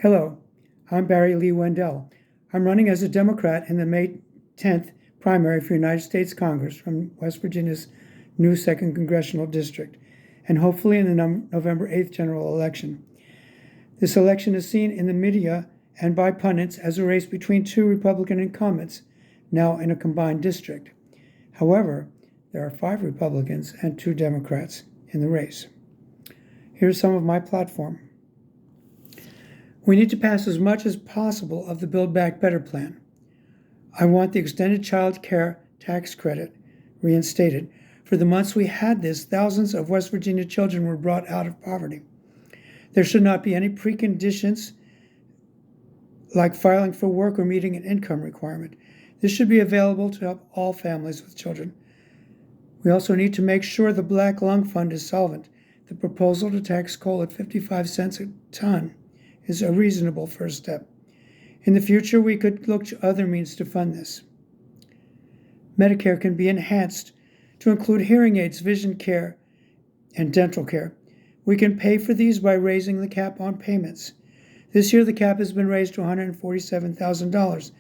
Hello, I'm Barry Lee Wendell. I'm running as a Democrat in the May 10th primary for United States Congress from West Virginia's new 2nd Congressional District, and hopefully in the November 8th general election. This election is seen in the media and by pundits as a race between two Republican incumbents, now in a combined district. However, there are 5 Republicans and 2 Democrats in the race. Here's some of my platform. We need to pass as much as possible of the Build Back Better plan. I want the extended child care tax credit reinstated. For the months we had this, thousands of West Virginia children were brought out of poverty. There should not be any preconditions like filing for work or meeting an income requirement. This should be available to help all families with children. We also need to make sure the Black Lung Fund is solvent. The proposal to tax coal at 55 cents a ton is a reasonable first step. In the future, we could look to other means to fund this. Medicare can be enhanced to include hearing aids, vision care, and dental care. We can pay for these by raising the cap on payments. This year, the cap has been raised to $147,000.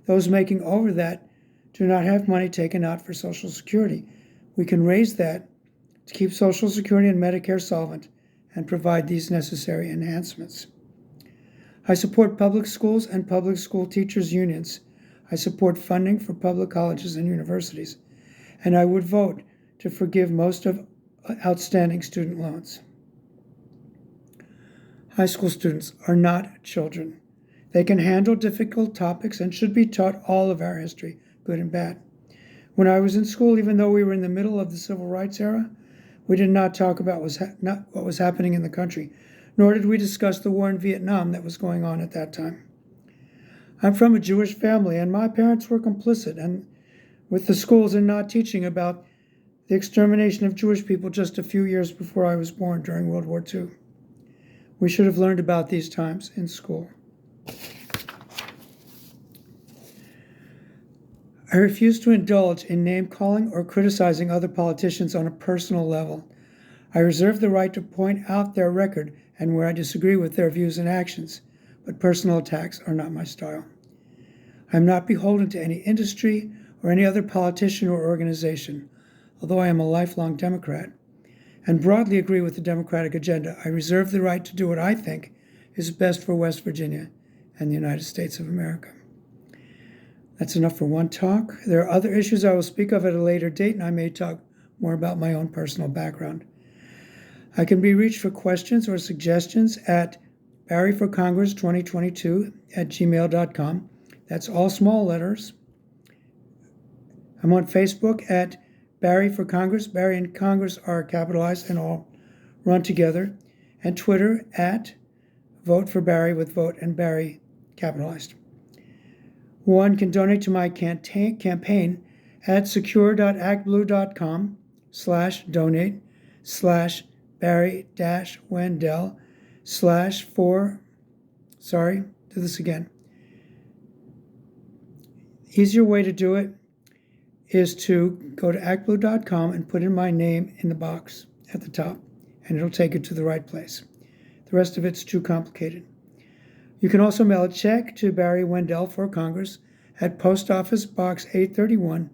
Those making over that do not have money taken out for Social Security. We can raise that to keep Social Security and Medicare solvent and provide these necessary enhancements. I support public schools and public school teachers' unions. I support funding for public colleges and universities. And I would vote to forgive most of outstanding student loans. High school students are not children. They can handle difficult topics and should be taught all of our history, good and bad. When I was in school, even though we were in the middle of the civil rights era, we did not talk about what was happening in the country, nor did we discuss the war in Vietnam that was going on at that time. I'm from a Jewish family, and my parents were complicit with the schools in not teaching about the extermination of Jewish people just a few years before I was born during World War II. We should have learned about these times in school. I refuse to indulge in name-calling or criticizing other politicians on a personal level. I reserve the right to point out their record and where I disagree with their views and actions, but personal attacks are not my style. I am not beholden to any industry or any other politician or organization. Although I am a lifelong Democrat and broadly agree with the Democratic agenda, I reserve the right to do what I think is best for West Virginia and the United States of America. That's enough for one talk. There are other issues I will speak of at a later date, and I may talk more about my own personal background. I can be reached for questions or suggestions at barryforcongress2022@gmail.com. That's all small letters. I'm on Facebook at Barry for Congress. Barry and Congress are capitalized and all run together. And Twitter at Vote for Barry with Vote and Barry capitalized. One can donate to my campaign at secure.actblue.com/donate/Barry-Wendell do this again. Easier way to do it is to go to actblue.com and put in my name in the box at the top, and it'll take you to the right place. The rest of it's too complicated. You can also mail a check to Barry Wendell for Congress at Post Office Box 831,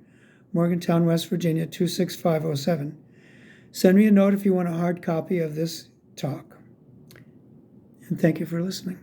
Morgantown, West Virginia 26507. Send me a note if you want a hard copy of this talk. And thank you for listening.